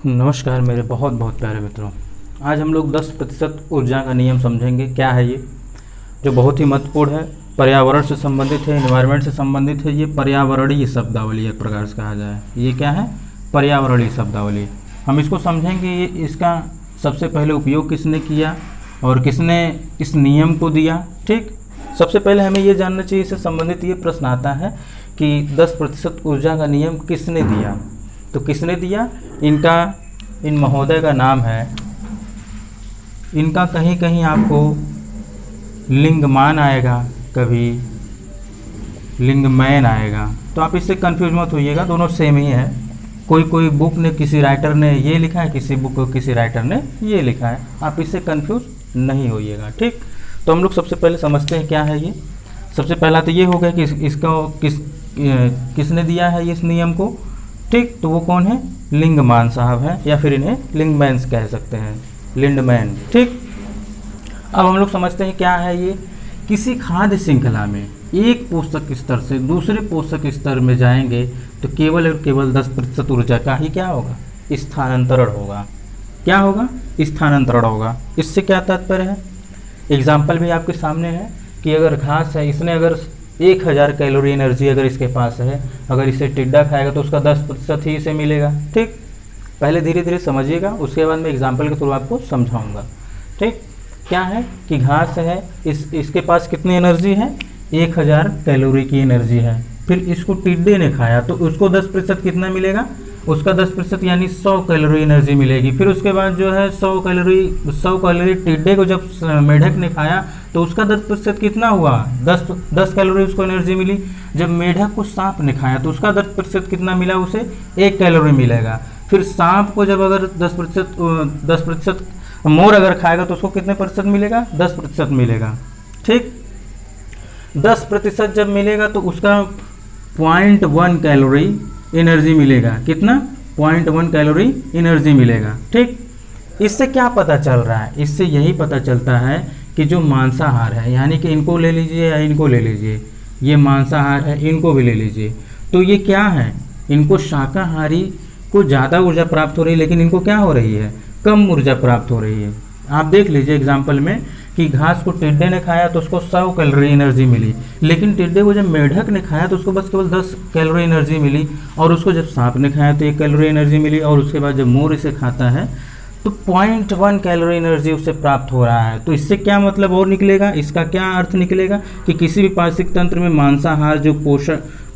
नमस्कार मेरे बहुत बहुत प्यारे मित्रों। आज हम लोग 10% ऊर्जा का नियम समझेंगे। क्या है ये, जो बहुत ही महत्वपूर्ण है, पर्यावरण से संबंधित है, एनवायरनमेंट से संबंधित है। ये पर्यावरणीय शब्दावली एक प्रकार से कहा जाए। ये क्या है? पर्यावरणीय शब्दावली। हम इसको समझेंगे। ये इसका सबसे पहले उपयोग किसने किया और किसने इस नियम को दिया। ठीक, सबसे पहले हमें ये जानना चाहिए, इससे संबंधित ये प्रश्न आता है कि 10% ऊर्जा का नियम किसने दिया। तो किसने दिया? इन महोदय का नाम है, इनका कहीं कहीं आपको लिंगमान आएगा, कभी लिंगमैन आएगा, तो आप इससे कंफ्यूज मत होइएगा, दोनों सेम ही है। कोई बुक ने, किसी राइटर ने ये लिखा है, किसी राइटर ने ये लिखा है, आप इससे कंफ्यूज नहीं होइएगा। ठीक, तो हम लोग सबसे पहले समझते हैं क्या है ये। सबसे पहला तो ये हो गया कि इसको किसने दिया है इस नियम को। ठीक, तो वो कौन है? लिंगमान साहब है, या फिर इन्हें लिंगमैन्स कह सकते हैं, लिंडमैन। ठीक, अब हम लोग समझते हैं क्या है ये। किसी खाद्य श्रृंखला में एक पोषक स्तर से दूसरे पोषक स्तर में जाएंगे तो केवल और केवल 10% ऊर्जा का ही क्या होगा? स्थानांतरण होगा। क्या होगा? स्थानांतरण होगा। इससे क्या तात्पर्य है? एग्जाम्पल भी आपके सामने है कि अगर घास है, इसने अगर 1000 कैलोरी एनर्जी अगर इसके पास है, अगर इसे टिड्डा खाएगा तो उसका 10% ही इसे मिलेगा। ठीक, पहले धीरे धीरे समझिएगा, उसके बाद मैं एग्जाम्पल के थ्रू आपको समझाऊंगा। ठीक, क्या है कि घास है, इसके पास कितनी एनर्जी है? 1000 कैलोरी की एनर्जी है। फिर इसको टिड्डे ने खाया तो उसको 10% कितना मिलेगा? उसका 10% यानी 100 कैलोरी एनर्जी मिलेगी। फिर उसके बाद जो है 100 कैलोरी टिड्डे को जब मेढक ने खाया तो उसका 10% कितना हुआ? 10 कैलोरी उसको एनर्जी मिली। जब मेढक को सांप ने खाया तो उसका 10% कितना मिला? उसे 1 कैलोरी मिलेगा। फिर सांप को जब अगर 10% मोर अगर खाएगा तो उसको कितने प्रतिशत मिलेगा? 10% मिलेगा। ठीक, 10% जब मिलेगा तो उसका 0.1 कैलोरी एनर्जी मिलेगा। कितना? 0.1 कैलोरी एनर्जी मिलेगा। ठीक, इससे क्या पता चल रहा है? इससे यही पता चलता है कि जो मांसाहार है, यानी कि इनको ले लीजिए या इनको ले लीजिए, ये मांसाहार है, इनको भी ले लीजिए, तो ये क्या है? इनको शाकाहारी को ज़्यादा ऊर्जा प्राप्त हो रही है, लेकिन इनको क्या हो रही है? कम ऊर्जा प्राप्त हो रही है। आप देख लीजिए एग्जाम्पल में कि घास को टिड्डे ने खाया तो उसको 100 कैलोरी एनर्जी मिली, लेकिन टिड्डे को जब मेढक ने खाया तो उसको बस केवल 10 कैलोरी एनर्जी मिली, और उसको जब सांप ने खाया तो 1 कैलोरी एनर्जी मिली, और उसके बाद जब मोर इसे खाता है तो 0.1 कैलोरी एनर्जी उससे प्राप्त हो रहा है। तो इससे क्या मतलब और निकलेगा? इसका क्या अर्थ निकलेगा कि किसी भी पारिस्थितिक तंत्र में मांसाहार जो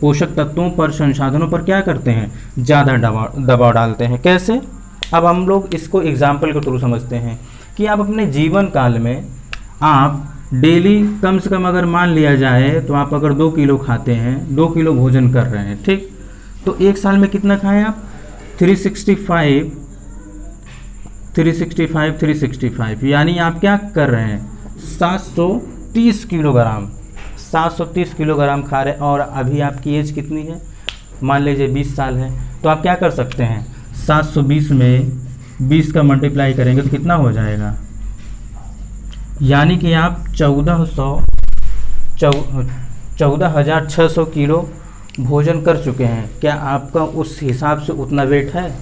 पोषक तत्वों पर, संसाधनों पर क्या करते हैं? ज़्यादा दबाव डालते हैं। कैसे? अब हम लोग इसको एग्जाम्पल के थ्रू समझते हैं कि आप अपने जीवन काल में आप डेली कम से कम अगर मान लिया जाए तो आप अगर 2 किलो खाते हैं, 2 किलो भोजन कर रहे हैं, ठीक, तो एक साल में कितना खाएं आप? 365, यानी आप क्या कर रहे हैं? 730 किलोग्राम खा रहे हैं। और अभी आपकी एज कितनी है? मान लीजिए 20 साल है, तो आप क्या कर सकते हैं? 720 में 20 का मल्टीप्लाई करेंगे तो कितना हो जाएगा? यानी कि आप 14,600 किलो भोजन कर चुके हैं। क्या आपका उस हिसाब से उतना वेट है?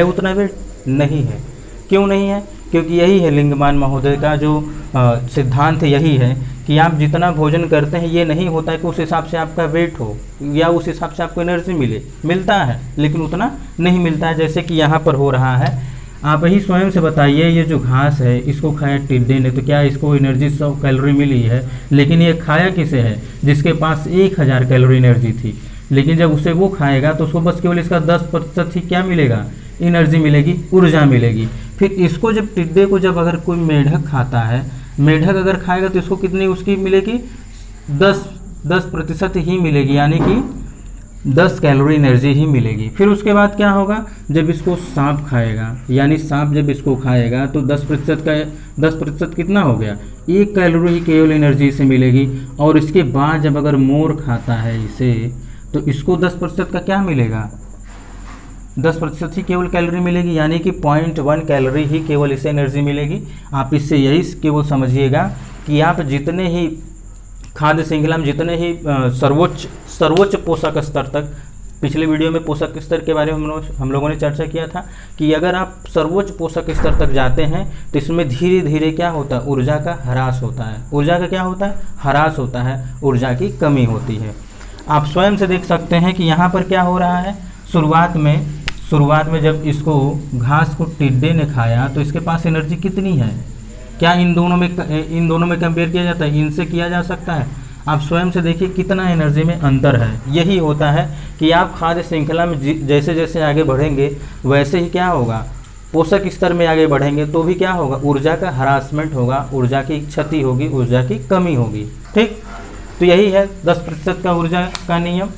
उतना वेट नहीं है। क्यों नहीं है? क्योंकि यही है लिंगमान महोदय का जो सिद्धांत यही है कि आप जितना भोजन करते हैं, ये नहीं होता है कि उस हिसाब से आपका वेट हो या उस हिसाब से आपको एनर्जी मिलता है, लेकिन उतना नहीं मिलता है जैसे कि यहाँ पर हो रहा है। आप ही स्वयं से बताइए, ये जो घास है इसको खाया टिड्डे ने तो क्या इसको एनर्जी 100 कैलोरी मिली है, लेकिन ये खाया किसे है? जिसके पास 1000 कैलोरी एनर्जी थी, लेकिन जब उसे वो खाएगा तो उसको बस केवल इसका 10% ही क्या मिलेगा? एनर्जी मिलेगी, ऊर्जा मिलेगी। फिर इसको जब टिड्डे को जब अगर कोई मेढक खाता है, मेढक अगर खाएगा तो इसको कितनी उसकी मिलेगी? 10% ही मिलेगी, यानी कि 10 कैलोरी एनर्जी ही मिलेगी। फिर उसके बाद क्या होगा? जब इसको सांप खाएगा, यानी सांप जब इसको खाएगा तो 10% कितना हो गया? 1 कैलोरी ही केवल एनर्जी से मिलेगी। और इसके बाद जब अगर मोर खाता है इसे, तो इसको 10% का क्या मिलेगा? 10% ही केवल कैलोरी मिलेगी, यानी कि 0.1 कैलोरी ही केवल इसे एनर्जी मिलेगी। आप इससे यही केवल समझिएगा कि आप जितने ही खाद्य श्रृंखला में जितने ही सर्वोच्च पोषक स्तर तक पिछले वीडियो में पोषक स्तर के बारे में हम लोगों ने चर्चा किया था कि अगर आप सर्वोच्च पोषक स्तर तक जाते हैं तो इसमें धीरे धीरे क्या होता है, ऊर्जा का ह्रास होता है। ऊर्जा का क्या होता है, ह्रास होता है, ऊर्जा की कमी होती है। आप स्वयं से देख सकते हैं कि यहाँ पर क्या हो रहा है, शुरुआत में जब इसको घास को टिड्डे ने खाया तो इसके पास एनर्जी कितनी है, क्या इन दोनों में कंपेयर किया जाता है, इनसे किया जा सकता है। आप स्वयं से देखिए कितना एनर्जी में अंतर है। यही होता है कि आप खाद्य श्रृंखला में जैसे जैसे आगे बढ़ेंगे वैसे ही क्या होगा, पोषक स्तर में आगे बढ़ेंगे तो भी क्या होगा, ऊर्जा का हरासमेंट होगा, ऊर्जा की क्षति होगी, ऊर्जा की कमी होगी। ठीक, तो यही है 10% का ऊर्जा का नियम।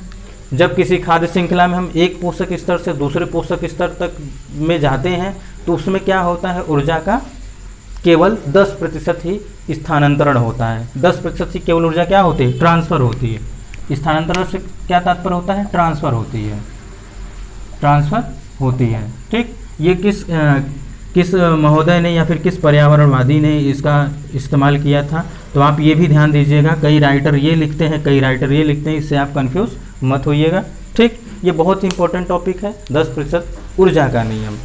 जब किसी खाद्य श्रृंखला में हम एक पोषक स्तर से दूसरे पोषक स्तर तक में जाते हैं तो उसमें क्या होता है, ऊर्जा का केवल 10% ही स्थानांतरण होता है। 10% ही केवल ऊर्जा क्या होती है, ट्रांसफ़र होती है। स्थानांतरण से क्या तात्पर्य होता है, ट्रांसफ़र होती है, ट्रांसफ़र होती है। ठीक, ये किस महोदय ने या फिर किस पर्यावरणवादी ने इसका इस्तेमाल किया था, तो आप ये भी ध्यान दीजिएगा। कई राइटर ये लिखते हैं, कई राइटर ये लिखते हैं, इससे आप कंफ्यूज मत होइएगा। ठीक, ये बहुत ही इंपॉर्टेंट टॉपिक है 10% ऊर्जा का नियम।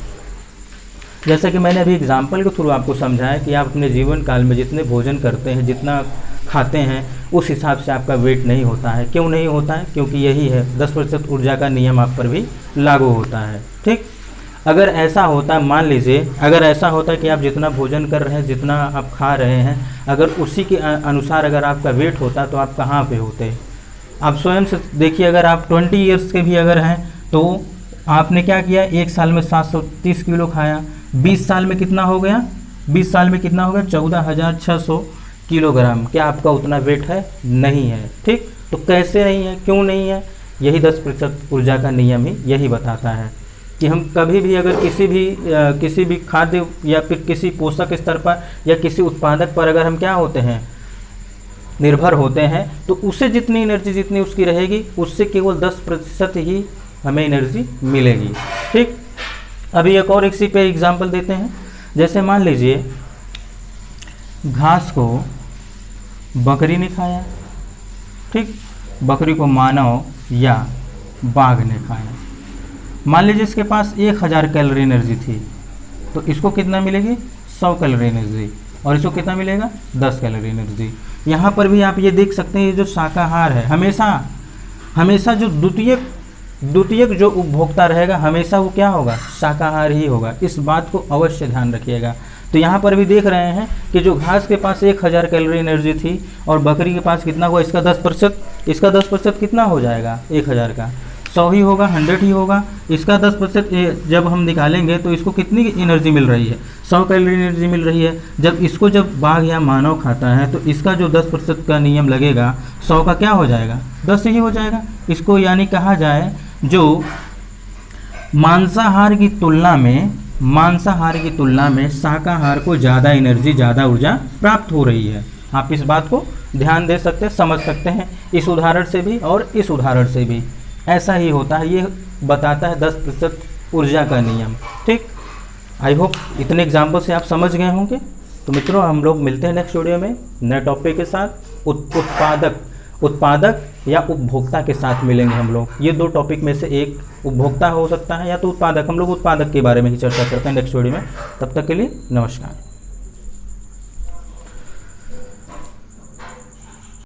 जैसा कि मैंने अभी एग्जाम्पल के थ्रू आपको समझाया कि आप अपने जीवन काल में जितने भोजन करते हैं, जितना खाते हैं, उस हिसाब से आपका वेट नहीं होता है। क्यों नहीं होता है, क्योंकि यही है 10% ऊर्जा का नियम आप पर भी लागू होता है। ठीक, अगर ऐसा होता, मान लीजिए अगर ऐसा होता कि आप जितना भोजन कर रहे हैं, जितना आप खा रहे हैं, अगर उसी के अनुसार अगर आपका वेट होता तो आप कहाँ पे होते। आप स्वयं से देखिए, अगर आप 20 ईयर्स के भी अगर हैं तो आपने क्या किया, एक साल में 730 किलो खाया, 20 साल में कितना हो गया, 20 साल में कितना हो गया, 14,600 किलोग्राम। क्या आपका उतना वेट है, नहीं है। ठीक, तो कैसे नहीं है, क्यों नहीं है, यही 10% ऊर्जा का नियम ही यही बताता है कि हम कभी भी अगर किसी भी खाद्य या फिर किसी पोषक स्तर पर या किसी उत्पादक पर अगर हम क्या होते हैं, निर्भर होते हैं, तो उसे जितनी एनर्जी जितनी उसकी रहेगी, उससे केवल 10% ही हमें एनर्जी मिलेगी। ठीक, अभी एक और इसी पे एग्जाम्पल देते हैं। जैसे मान लीजिए घास को बकरी ने खाया, ठीक, बकरी को मानव या बाघ ने खाया। मान लीजिए इसके पास 1000 कैलोरी एनर्जी थी, तो इसको कितना मिलेगी, 100 कैलोरी एनर्जी, और इसको कितना मिलेगा, 10 कैलोरी एनर्जी। यहाँ पर भी आप ये देख सकते हैं, ये जो शाकाहार है, हमेशा जो द्वितीयक जो उपभोक्ता रहेगा हमेशा वो क्या होगा, शाकाहार ही होगा। इस बात को अवश्य ध्यान रखिएगा। तो यहाँ पर भी देख रहे हैं कि जो घास के पास 1000 कैलोरी एनर्जी थी और बकरी के पास कितना हुआ, इसका 10% कितना हो जाएगा, 1000 का 100 ही होगा, 100 ही होगा। इसका 10% जब हम निकालेंगे तो इसको कितनी एनर्जी मिल रही है, 100 कैलोरी एनर्जी मिल रही है। जब बाघ या मानव खाता है तो इसका जो 10% का नियम लगेगा, 100 का क्या हो जाएगा, 10 ही हो जाएगा। इसको यानी कहा जाए जो मांसाहार की तुलना में शाकाहार को ज़्यादा एनर्जी, ज़्यादा ऊर्जा प्राप्त हो रही है। आप इस बात को ध्यान दे सकते हैं, समझ सकते हैं, इस उदाहरण से भी और इस उदाहरण से भी ऐसा ही होता है। ये बताता है 10% ऊर्जा का नियम। ठीक, आई होप इतने एग्जाम्पल से आप समझ गए होंगे। तो मित्रों, हम लोग मिलते हैं नेक्स्ट वीडियो में नए टॉपिक के साथ। उत्पादक या उपभोक्ता के साथ मिलेंगे हम लोग। ये 2 टॉपिक में से एक उपभोक्ता हो सकता है या तो उत्पादक। हम लोग उत्पादक के बारे में ही चर्चा करते हैं नेक्स्ट वीडियो में। तब तक के लिए नमस्कार।